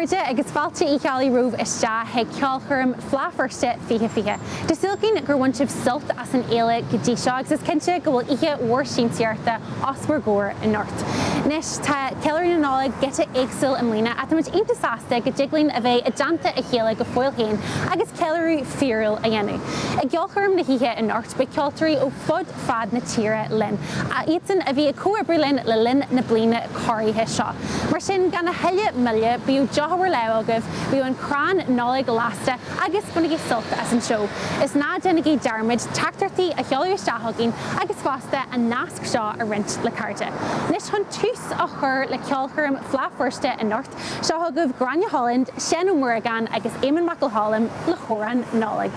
Cairde agus fáilte í chealaí romh iste ag ceolchuirm fleafirste fiche. D'fhilcín gur bhain sibh sult as an éile go dtí seo agus is cinnte go bhfuil oíche mhór síontíarta os mar ggóir in Ort. Nis tá ceilearí na nála gite éagsúil am lína a táid onanta sásta go dtiglín a bheith adeanta a chéile go foiil chéin agus ceilearí fíorúil a dhéanamh. Ag ceolchuirm na híthe in Ort ba ceoltarí ó fad na tíre linn a iadsan a bhí a comhaibrí linn le linn na bliana choiríthe seo. Mar sin gan na heile mille bíú deáhar le agah bíú an crán nála go lasta agus bunigí sulta as an seo. Is ná denigí dearmid teachtartaí a cheolir isteachagin agus fásta a nasc seo a rint le Cairde. Nis chun tús a chur le ceolchuirm fleafirste in Ort seo thugah Grania Holland, Shannon Murrigan agus Eamon McElhollam le chóran nálaigh.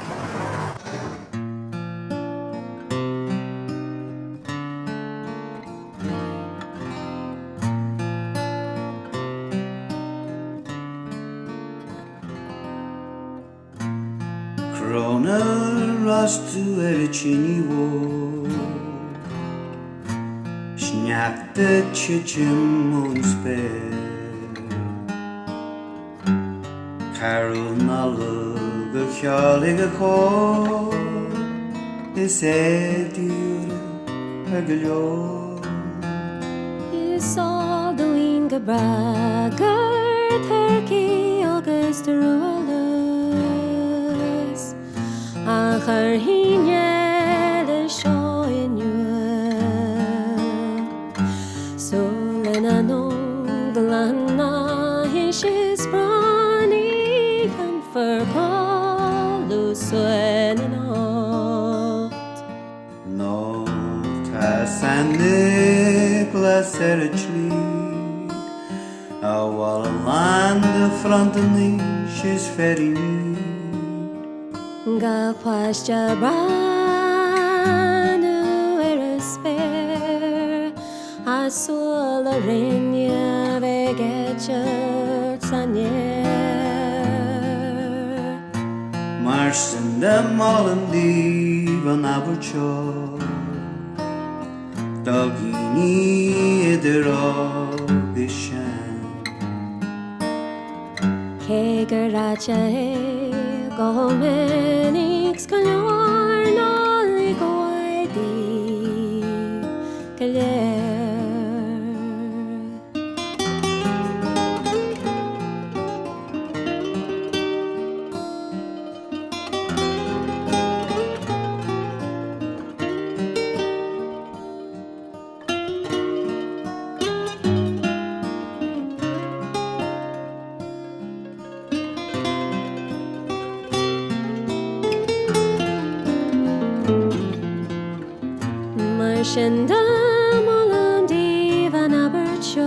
Krona rastu erchini wo Snapte chichim unspe Carol naluga khaliga ko Esedir aglo Is all doing a bragger Turkey August Achar hinne de seo inniu So lena no glanna his is brani and for palu swen nacht No ta San Nicholas erchli Awal land frontni she's very Ga pasja branu spare a sola rinya vegetcha sanye Marsten de malandi van abucho Dogini ederobishan Kegaracha Gomenix kalor noli goidi kalyer Shinda molam divan aberchoy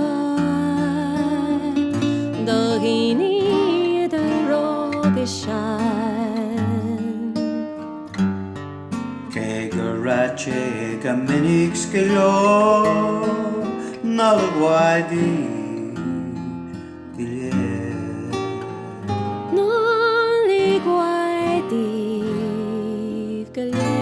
Dogini the rogishan Kegarache gaminix kilo Nalagwadi Noli guaidi galyer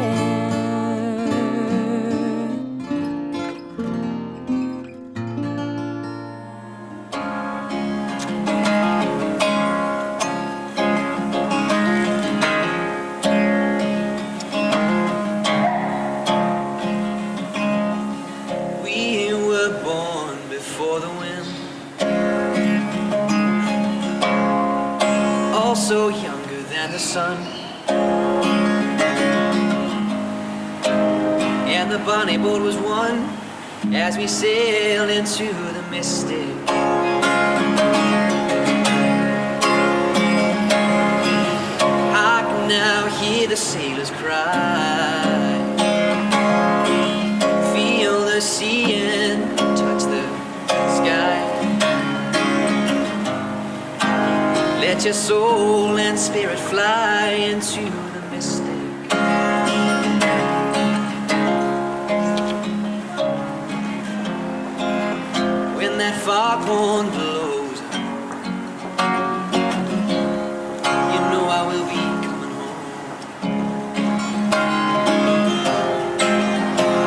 So younger than the sun And the bonnie boat was one As we sailed into the mystic I can now hear the sailors cry Feel the sea and touch the sky Let your soul and spirit fly into the mystic When that foghorn blows You know I will be coming home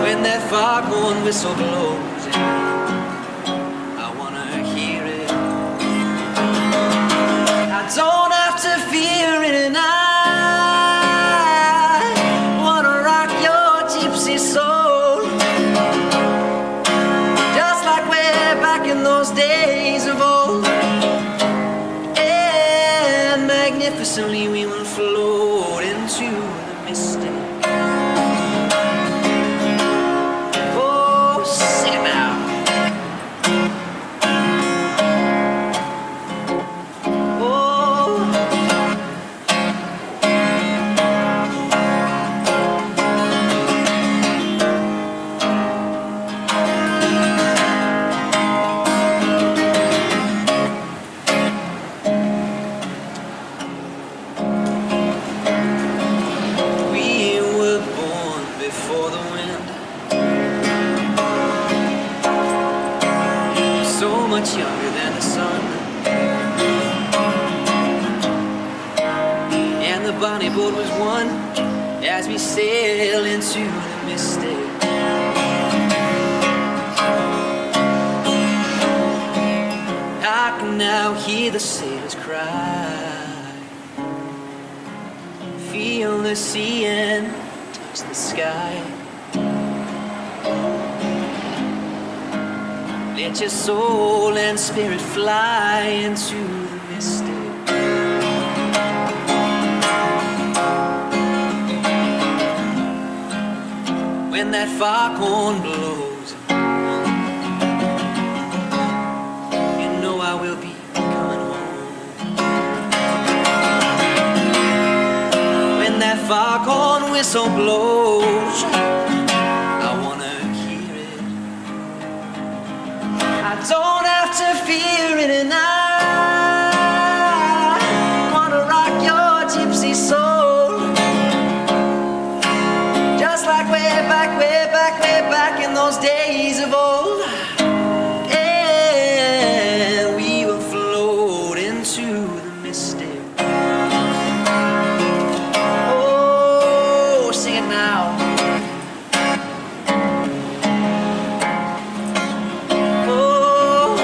When that foghorn whistle blows I wanna hear it magnificently we will float into the mystic. Oh, sing it now. Oh, we were born before the wind, so much younger than the sun. And the bonnie boat was one as we sail into the mystic. I can now hear the sailors cry, feel the sea and touch the sky. Let your soul and spirit fly into the mystic. When that foghorn blows, you know I will be coming home. When that foghorn whistle blows, I wanna hear it. I don't have to fear it, and I wanna rock your gypsy soul, just like way back in those days of old. And we will float into the mystic. Oh, sing it now. Oh,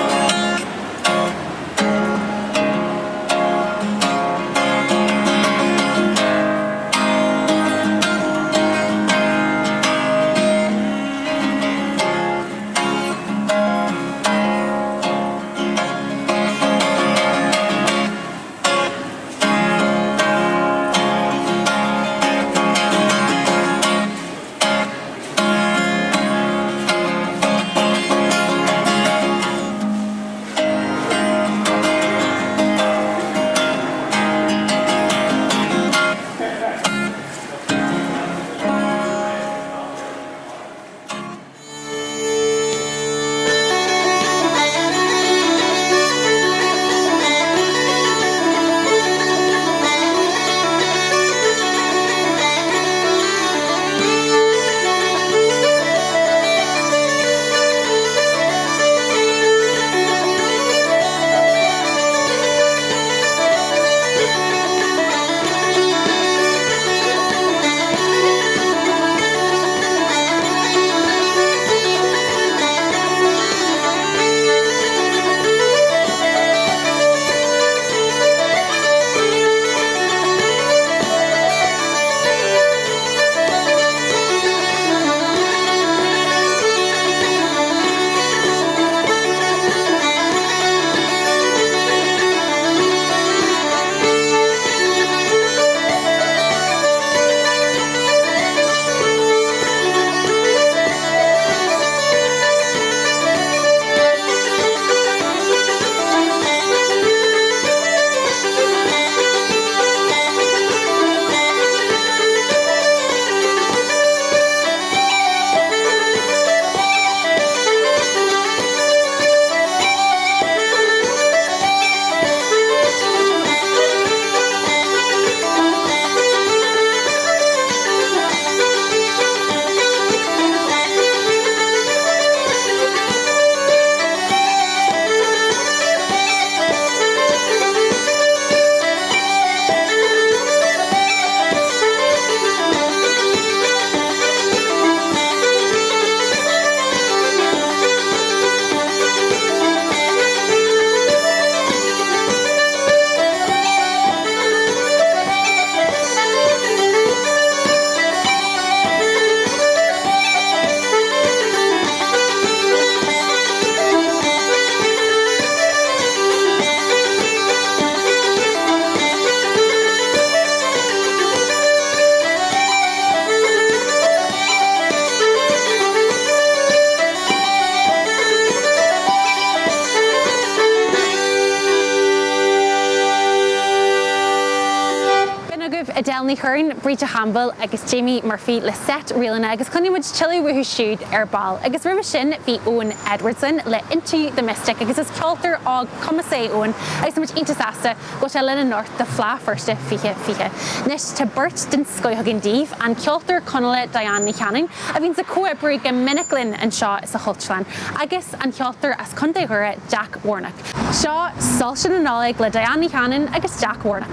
Adele ní Hearn, Brita Hamble agus Jamie Murphy le set rialana agus chunnimid chili ruhu siúd ball. Agus rih sin bhí Owen Edwardson le Into the Mystic agus is ceoltar á Commasé Owen agus muid intasasta go se lena North de Fla firste fiche. Nis te burt den scoithagin díomh an ceoltar conala Diane Nichanin a bhín sa coabbrú go miniclin an seo is a Hultland agus an ceoltar as condaighure Jack Warnock. Seo salsin an nálaigh le Diane Nichanin agus Jack Warnock.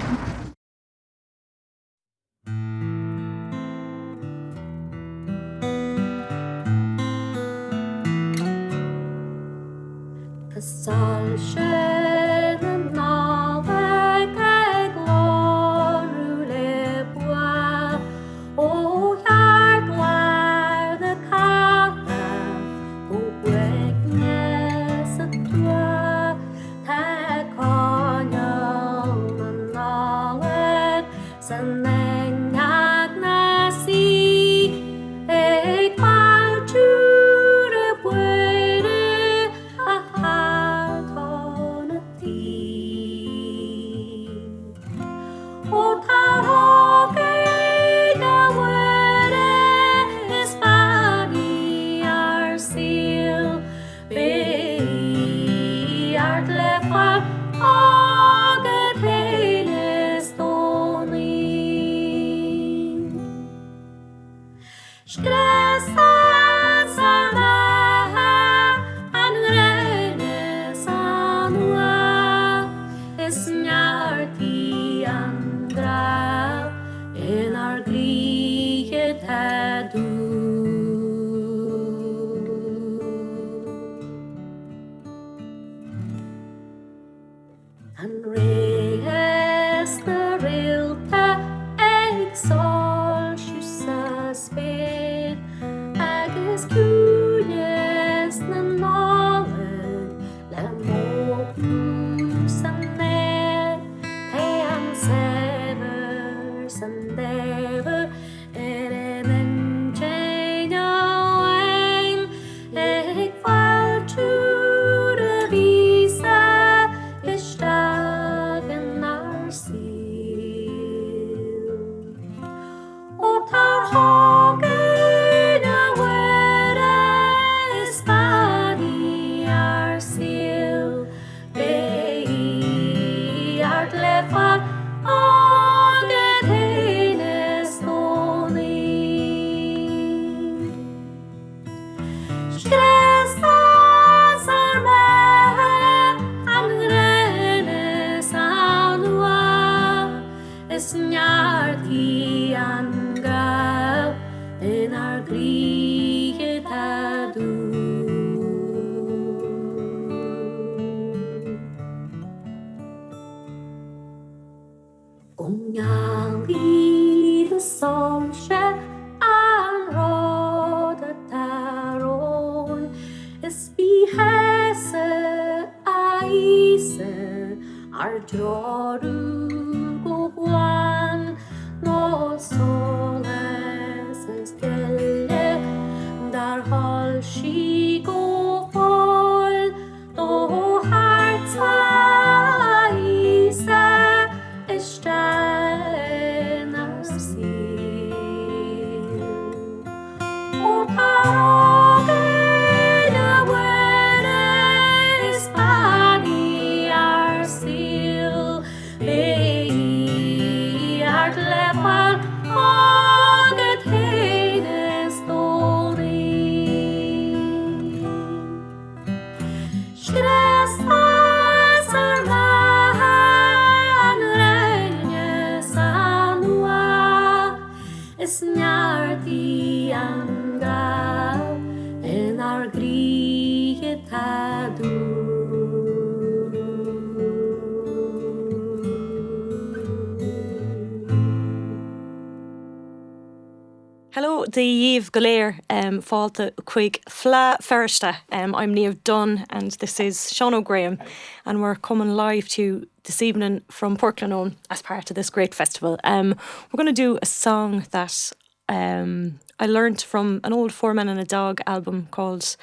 Hello, the Yves Galer fáilte chuig Fla Fersta. I'm Niamh Dunn and this is Sean O'Graham and we're coming live to you this evening from Portlaoin as part of this great festival. We're going to do a song that I learned from an old Four Men and a Dog album called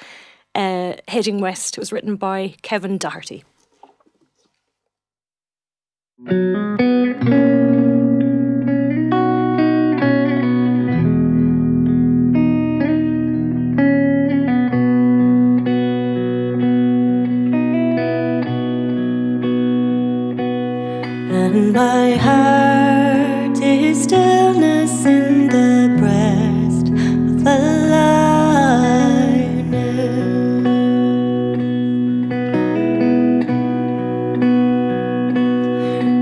Heading West. It was written by Kevin Doherty. And my heart is stillness in the breast of the lioness.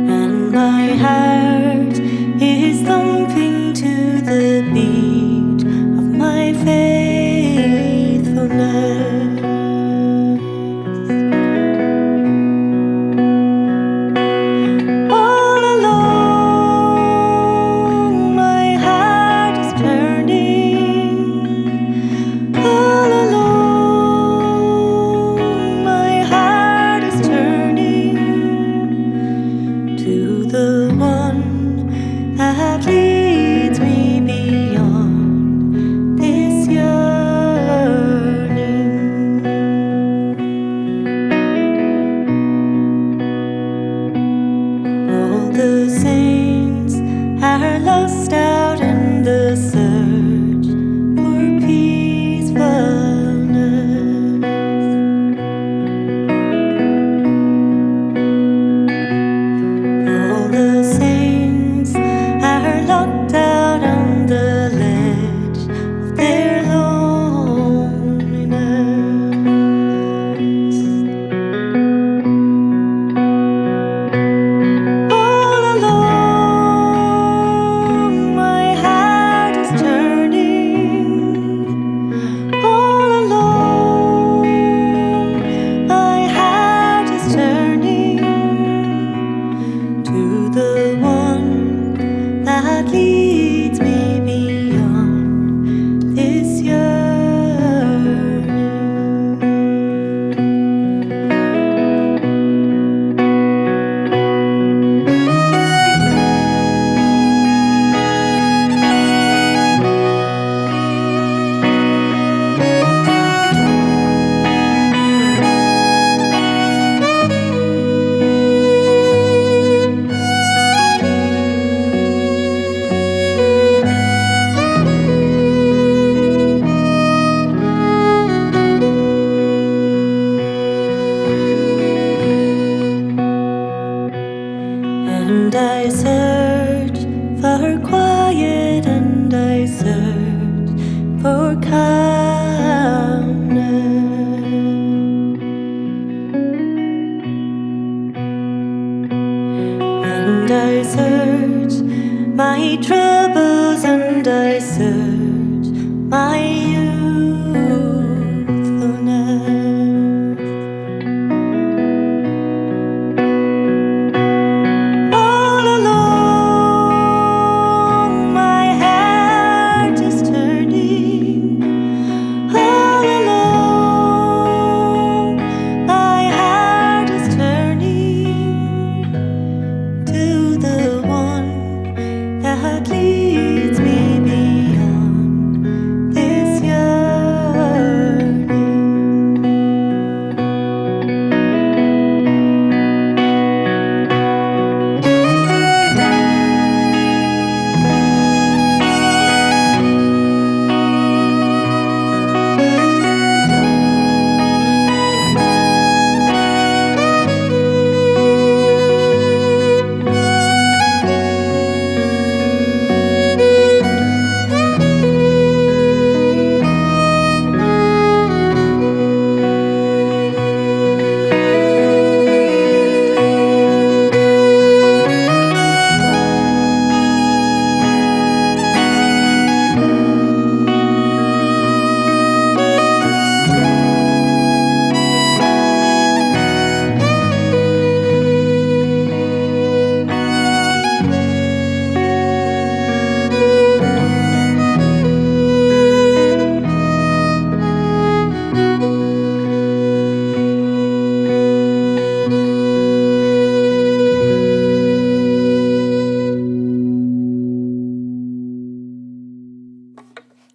And my heart is thumping to the beat of my faithfulness. All along my heart is turning. All along my heart is turning to the one that leads me beyond this yearning. All the saints are lost out in the search for peacefulness. All the saints are locked out on the ledge of their loneliness. All along my heart is turning. All along my heart is turning to the one that leads me beyond this yearning. And I search for quiet, and I search for calmness. And I search my troubles, and I search my youthfulness. All along my heart is turning. All along my heart is turning to the one that leads me beyond this yearning.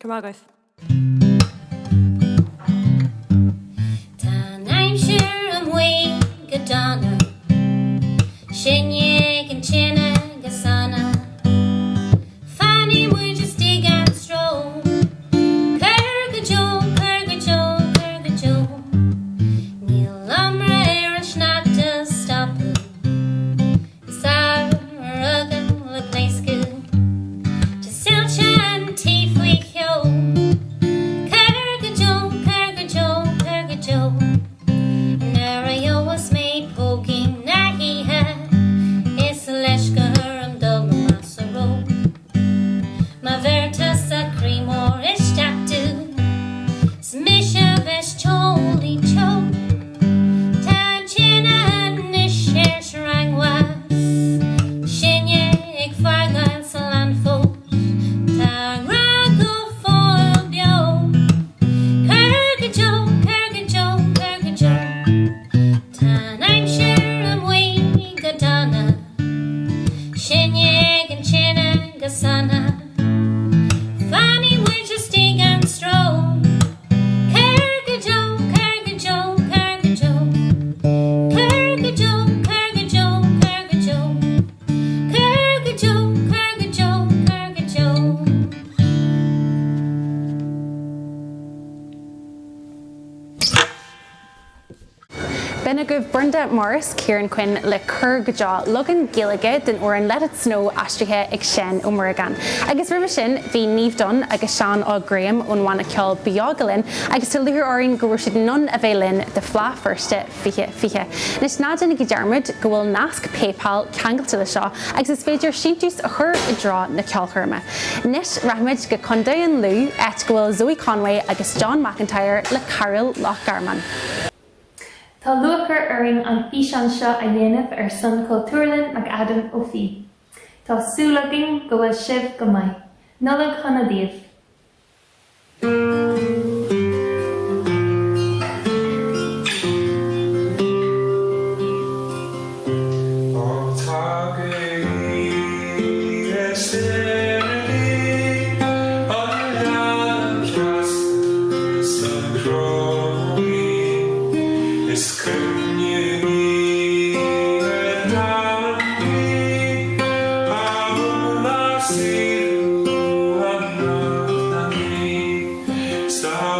Come on, guys. Tá naim sure am way gadana. Shinye can china gasana. Fanny would just dig and stroll. Kurgajo, kurgajo, kurgajo. Neil umra era schnatta stop. Sar Ina go Brenda Morris, Kieran Quinn, le Cur Gaja, Logan Gilligan, den Oran Let It Snow, Astrihe, Ixshen, O'Murrigan. Agus Rimishin, V Neve Dunn, Agus Sean O'Graham, Unwana Kill Biogalin, Agus to Luher Orin, Gorushid none availin, the Fla First Fiche. Nish Nadin Gijarmud, Goul Nask, PayPal, Kangle to the Shaw, Agus Fajer Shintus, a her draw, na Kilherma. Nish Rahmid Gakondayan Lou, et Goul Zoe Conway, Agus John McIntyre, le Carol Lochgarman. Tá luachar uring an físean seo a dhéanamh ar son Cultúrlinn mac Adam ó Fí. Tá súlagin go bhfuil sibh go maith. Nollag chuna díobh. Stop.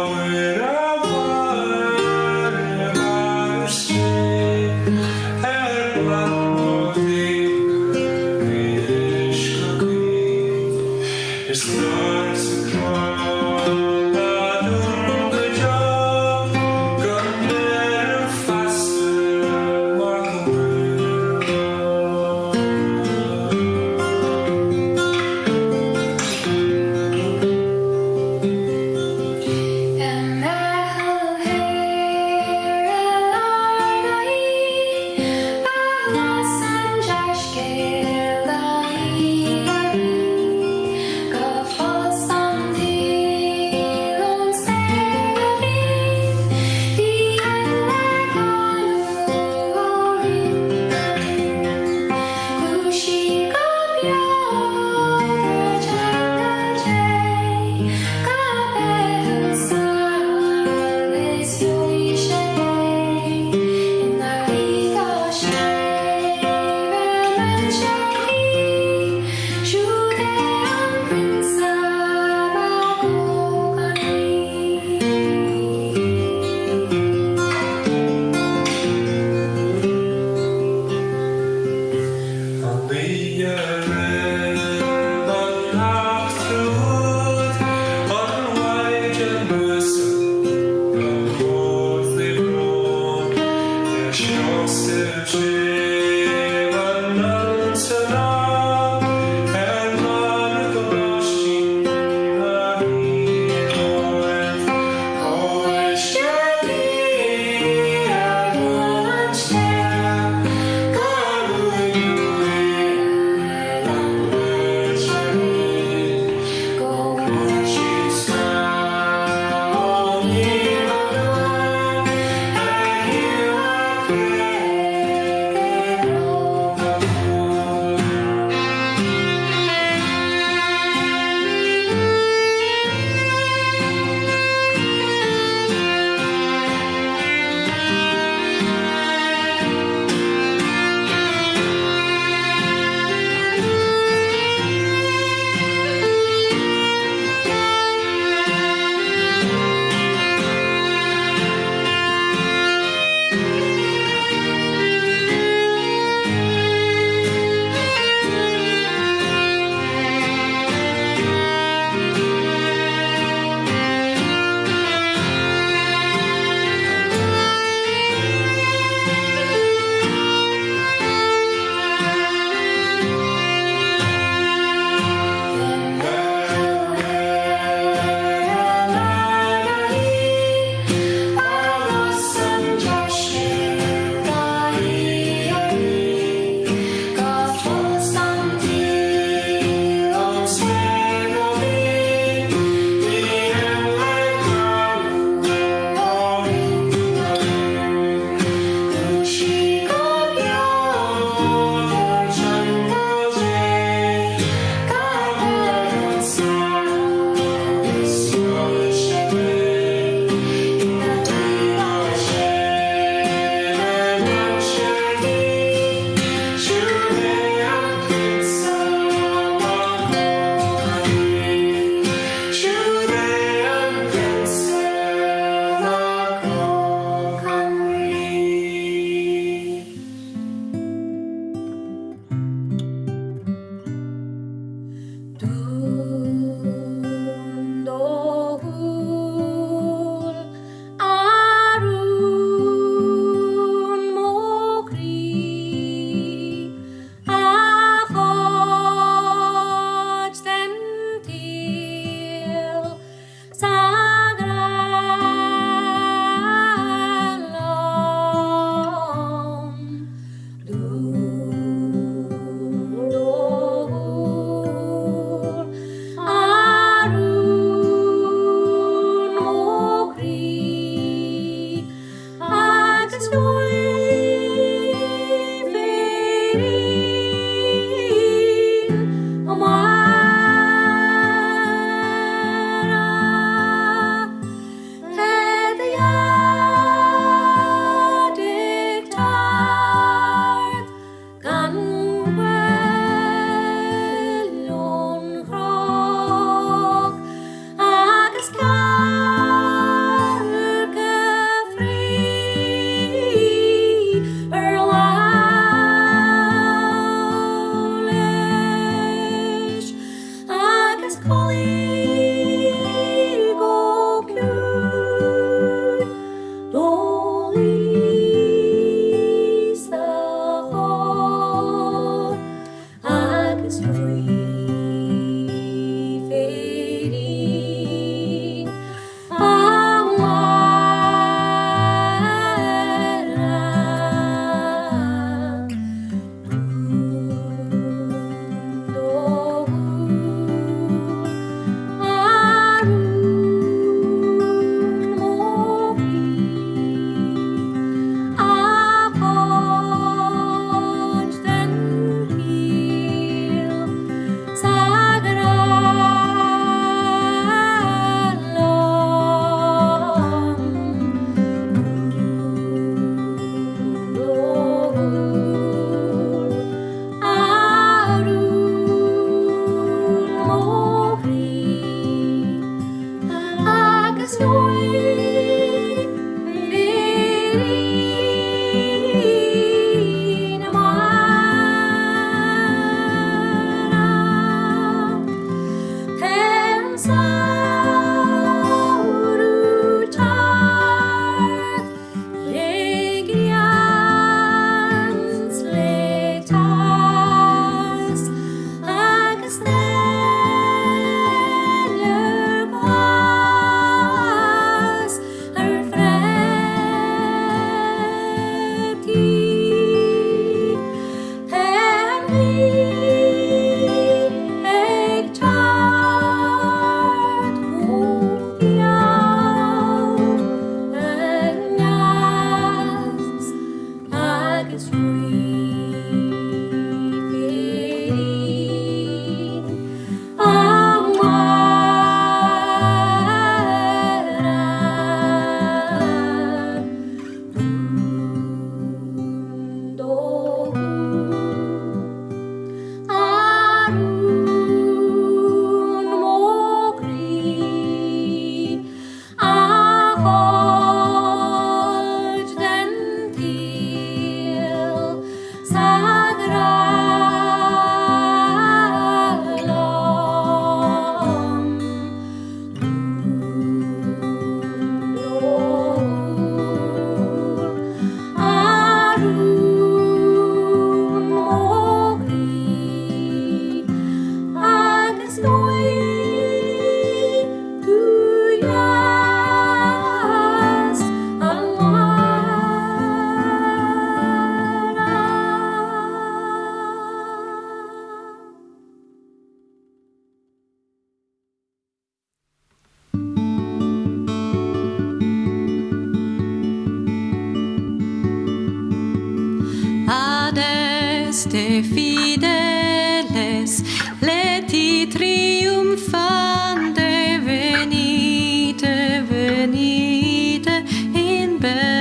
de fideles, leti triumphante, venite, venite in Bethlehem.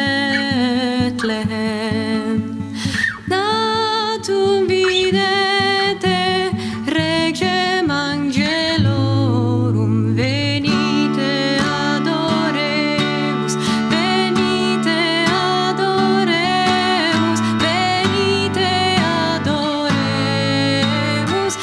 Natum videte regem angelorum, venite adoremus, venite adoremus, venite adoremus,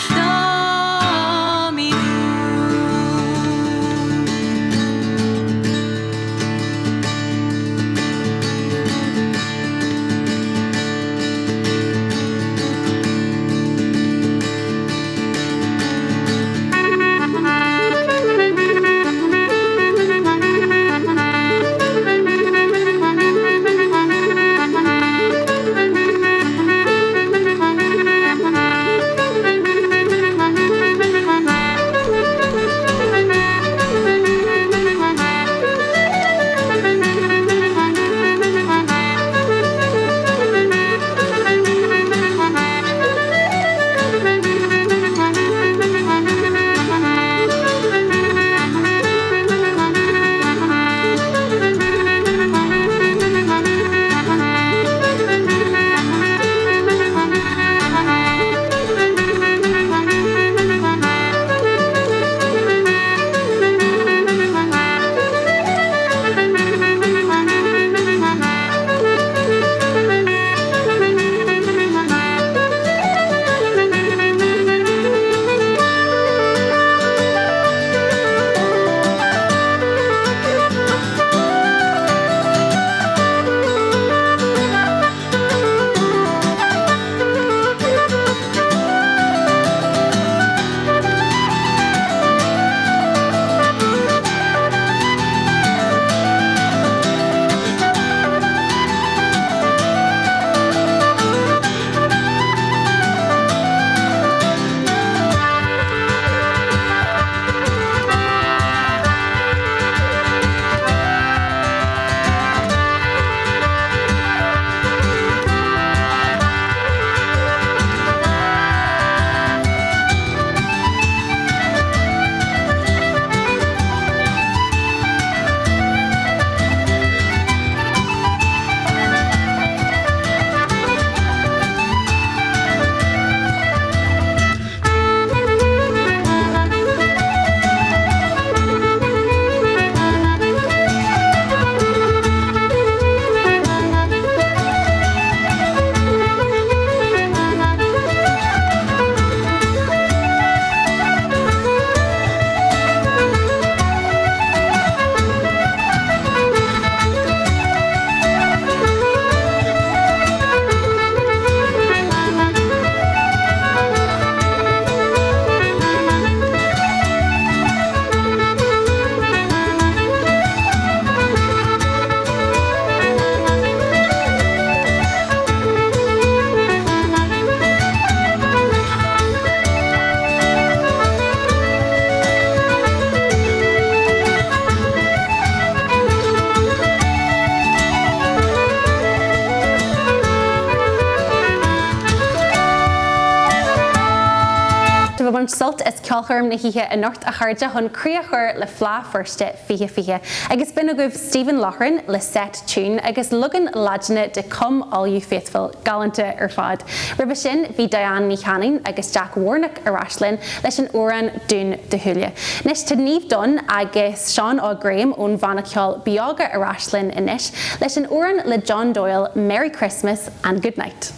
man sult is ceolcharm na hithe in North a charde chun críochar le flá firste fihe. Agus bin agah Stephen Lochran le set tune agus lugan lajna de Come All You Faithful galanta ar fad. Ribbe sin bhí Diane Nichanin agus Jack Warnock arashlin leis an óran dún de Julia. Nis to níomh done agus Sean Graham ón bhanna ceol beaga arashlin inis leis an óran le John Doyle Merry Christmas and Good Night.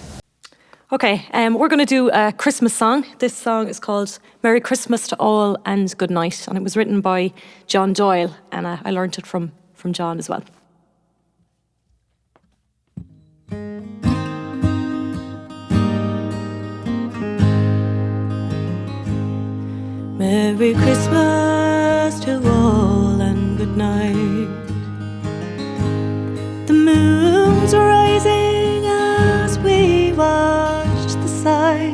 Okay, we're going to do a Christmas song. This song is called Merry Christmas to All and Good Night, and it was written by John Doyle, and I learnt it from John as well. Merry Christmas to all and good night. The moon's rising as we watch the sight.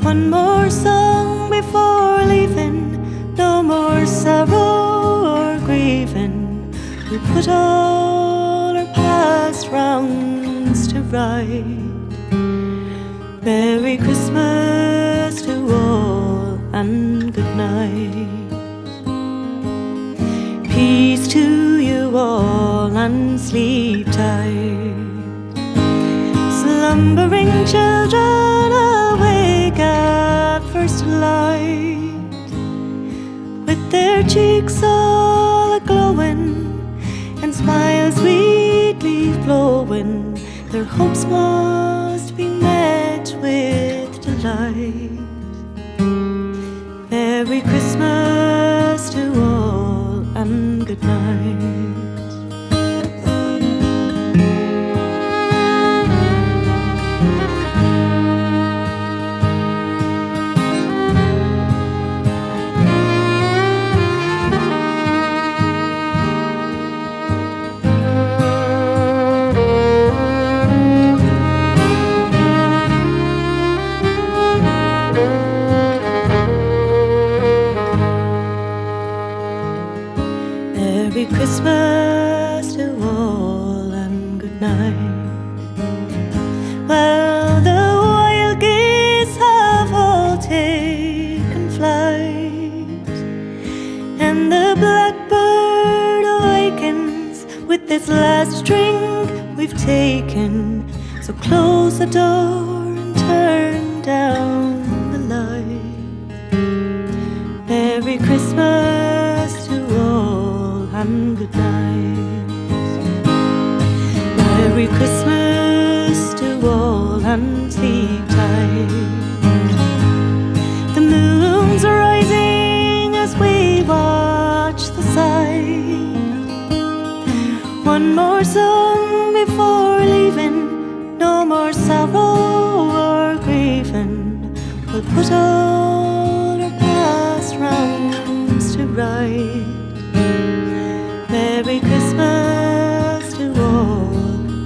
One more song before leaving, no more sorrow or grieving. We put all our past wrongs to right. Merry Christmas to all and good night. Peace to you all and sleep tight. Slumbering children awake at first light, with their cheeks all a-glowing and smiles sweetly flowing. Their hopes must be met with delight. Merry Christmas to all and good night. Merry Christmas to all and good night. Well, the wild geese have all taken flight, and the blackbird awakens with this last drink we've taken. So close the door and turn down the light. Merry Christmas to all and good night. Merry Christmas to all and sleep tight. The moon's rising as we watch the sight. One more song before leaving, no more sorrow or grieving. We'll put all our past wrongs to right. Merry Christmas to all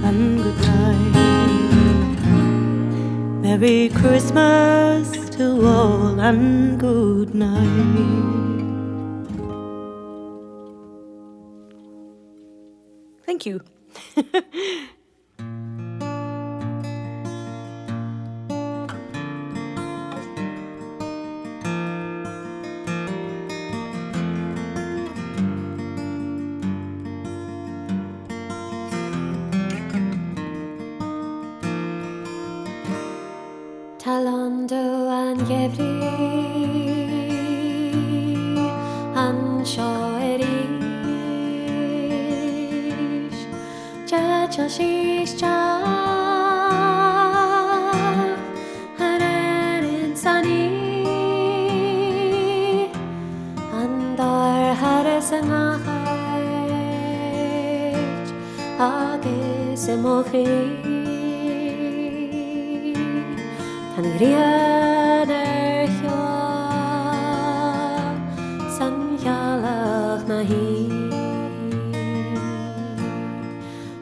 and good night. Merry Christmas to all and good night. Thank you. Talando an Gevri an Shoerish Chachashish Cha Haran Sani Andar Harasanach Agis Emochi Griader Hua San Yalach Nahi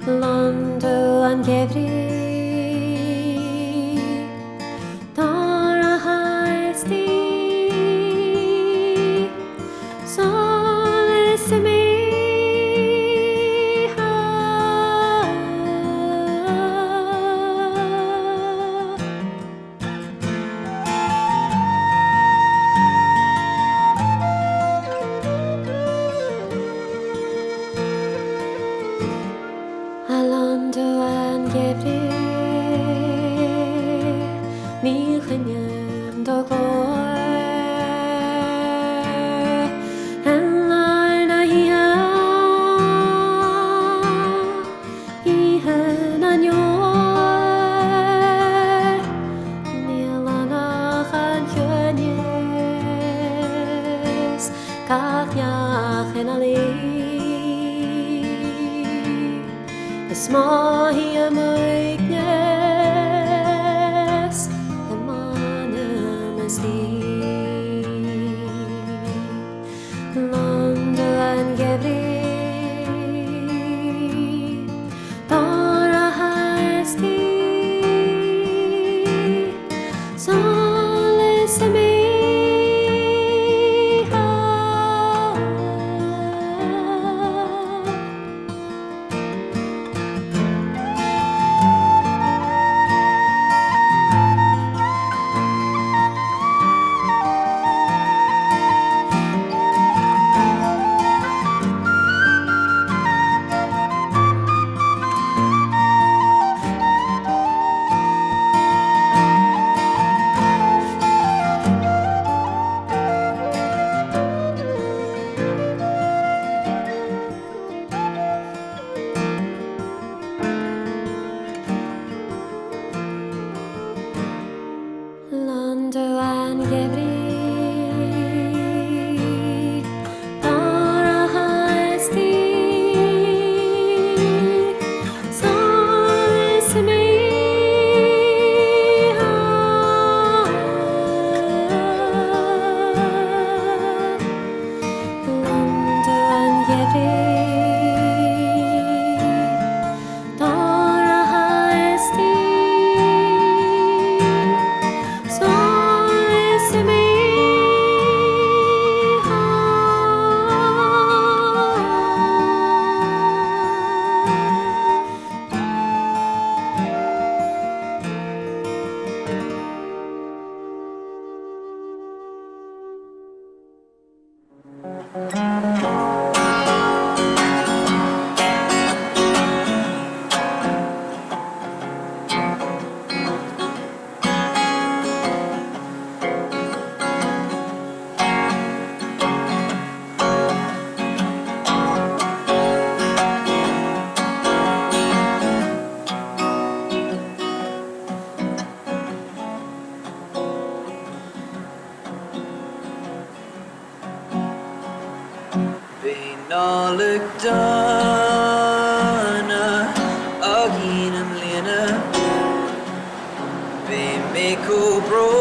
Londo and Gevri Tara Heisti Solis me Henali Is mahi a moignes The manem is thee Londo and Gevri Dora has thee Solace me Londo and Gevri Dora has thee Solace me Londo and Gevri Dora has thee Solace me Nálaigh dana agínam líana Bé mé cóbrónach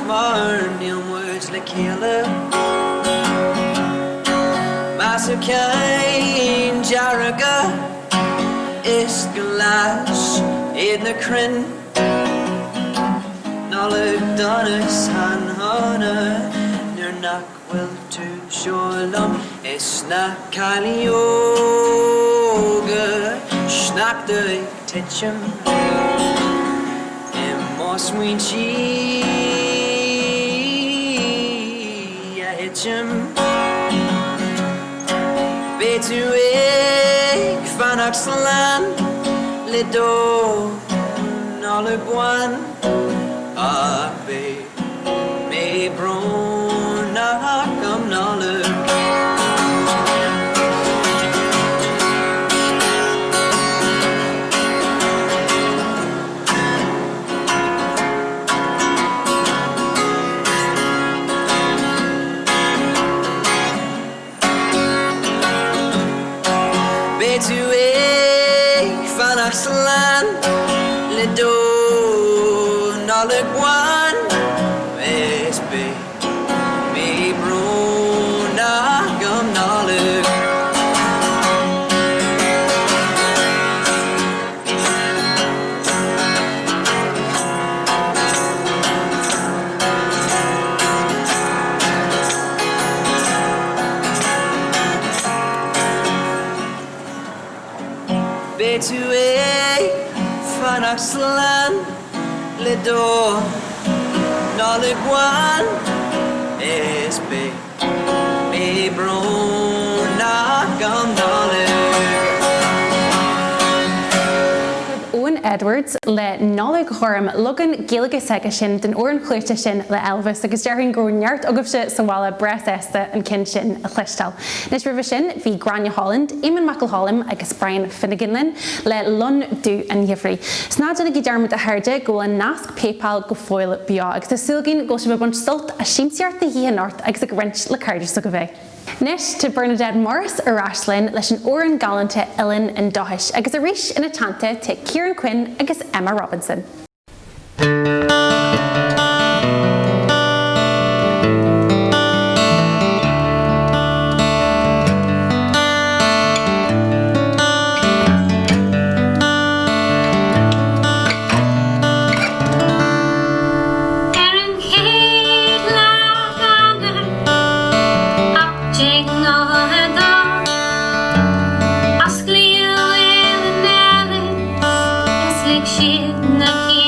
mar níl muid le céile Masa cain jaraga is glas iad na crin Nálaigh dana san hana Nuair nach bhfuil tú seolam Is na cailíoga Sneachta ag titim I más muin si a hitim Bé tú ag fannach sa lan Le dó nálaigh buan Ach bé mé brónach am nálaigh Bé tú ag fannach sa lan Le dó nálaigh buan Is bé mé brónach am nálaigh Bé tú ag fannach sa lan Le dó nálaigh buan Is bé mé brónach am nálaigh Owen Edwards le nálaigh chorm lugan Gaeilge Saige sin den oran chluirte sin le Elvis agus dearhin go neart agamse sa bhla bres ésta an cin sin a chluistal. Nes rih sin bhí Grania Holland, Eamon McElhollam agus Brian Finneganlin le Lun dú an Hifrey. Snádan ag dearmid a hairde go an nasc PayPal go foil bia agus tá silgin go se bh bunt sult a símseart na hí an ort agus ag rint le cardius a go bheith. Nis to Bernadette Morris Araslin leis an óran galanta Ellen and Dohish agus a ríis in Atanta to Kieran Quinn agus Emma Robinson. Shit, na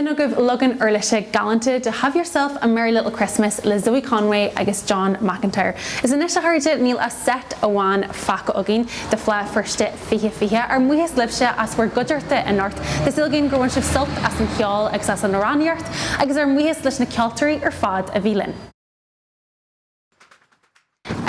Benogah Logan Erlisha Galante to Have Yourself a Merry Little Christmas le Zoe Conway agus John McIntyre. Is an isha harde níl a set awan faca ogin the fla firste fihe ar muhis libse as we're gudjarte in north the silgin grown of salt as an kjall agus as an oraniart agus ar muhis lish na kjalteri ar fad a vilin.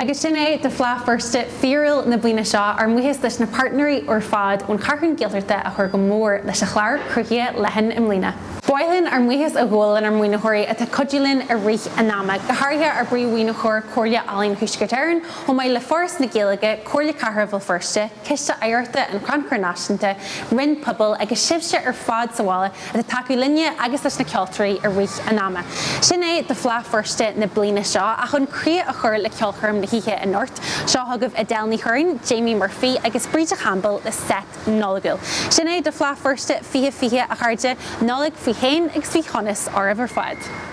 Agus sin é de fla firste fiúil na blina seo ar muhis leis na partnerí ar fad ón carchann gialtarta a chuir go mór leis a chláir cruiche lehin im lína. Boilen ar muhis a ghólan ar muoinethirí a codulin a rich a náma gohairthe ar brí muoinechóir cóirle alín thuiscetearn ó mai le forras na Gaeilge cóirle carthbhil firste ciste airta an chrancarnáisinta rinn pobl agus sibse ar fad sahála a taú linne agus leis na ceoltarí a rich a náma. Sin é de fla firste na blina seo a chun cria a chur le ceolcharm na hiche in North, seo thugah Adele ní Churn, Jamie Murphy agus Bríde Campbell le set nolagul. Sin é de fla firste fihe a charde nolig fi héin agus fi chonas ar a fad.